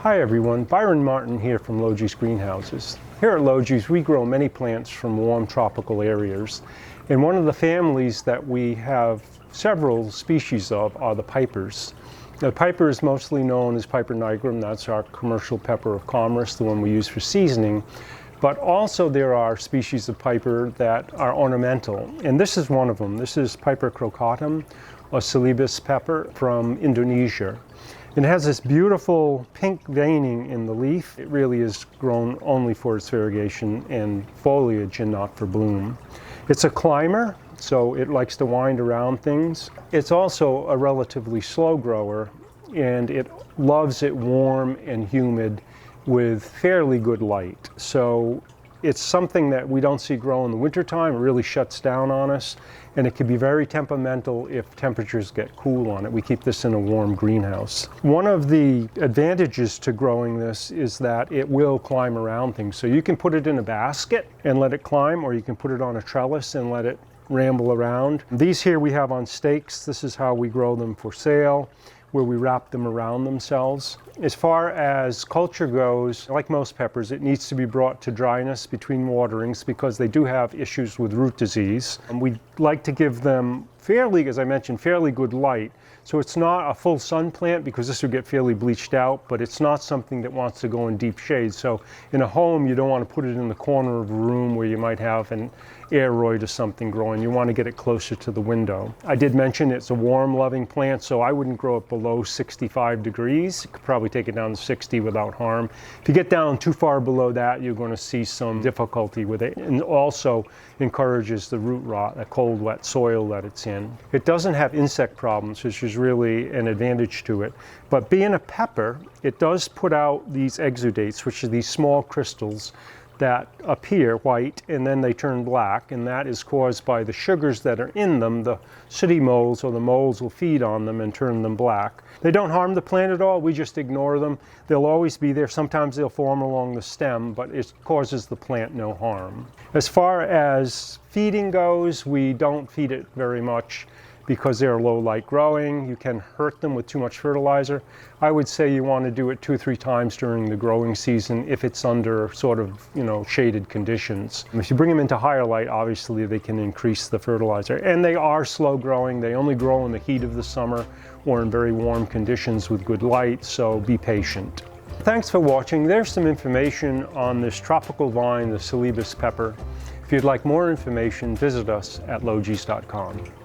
Hi everyone, Byron Martin here from Logi's Greenhouses. Here at Logi's we grow many plants from warm tropical areas, and one of the families that we have several species of are the pipers. The piper is mostly known as Piper nigrum. That's our commercial pepper of commerce, the one we use for seasoning. But also there are species of piper that are ornamental, and this is one of them. This is Piper crocatum, or Celebes pepper from Indonesia. It has this beautiful pink veining in the leaf. It really is grown only for its variegation and foliage and not for bloom. It's a climber, so it likes to wind around things. It's also a relatively slow grower, and it loves it warm and humid with fairly good light. So it's something that we don't see grow in the wintertime. It really shuts down on us, and it can be very temperamental if temperatures get cool on it. We keep this in a warm greenhouse. One of the advantages to growing this is that it will climb around things. So you can put it in a basket and let it climb, or you can put it on a trellis and let it ramble around. These here we have on stakes. This is how we grow them for sale, where we wrap them around themselves. As far as culture goes, like most peppers, it needs to be brought to dryness between waterings because they do have issues with root disease. And we like to give them fairly, as I mentioned, fairly good light. So it's not a full sun plant because this would get fairly bleached out, but it's not something that wants to go in deep shade. So in a home, you don't want to put it in the corner of a room where you might have an aeroid or something growing. You want to get it closer to the window. I did mention it's a warm loving plant, so I wouldn't grow it below 65 degrees. You could probably take it down to 60 without harm. If you get down too far below that, you're going to see some difficulty with it, and also encourages the root rot, the cold, wet soil that it's in. It doesn't have insect problems, which is really an advantage to it. But being a pepper, it does put out these exudates, which are these small crystals that appear white and then they turn black, and that is caused by the sugars that are in them. The sooty molds or the molds will feed on them and turn them black. They don't harm the plant at all. We just ignore them. They'll always be there. Sometimes they'll form along the stem, but it causes the plant no harm. As far as feeding goes, we don't feed it very much because they're low light growing. You can hurt them with too much fertilizer. I would say you want to do it 2 or 3 times during the growing season if it's under sort of, shaded conditions. If you bring them into higher light, obviously they can increase the fertilizer. And they are slow growing. They only grow in the heat of the summer or in very warm conditions with good light, so be patient. Thanks for watching. There's some information on this tropical vine, the Celebes pepper. If you'd like more information, visit us at logis.com.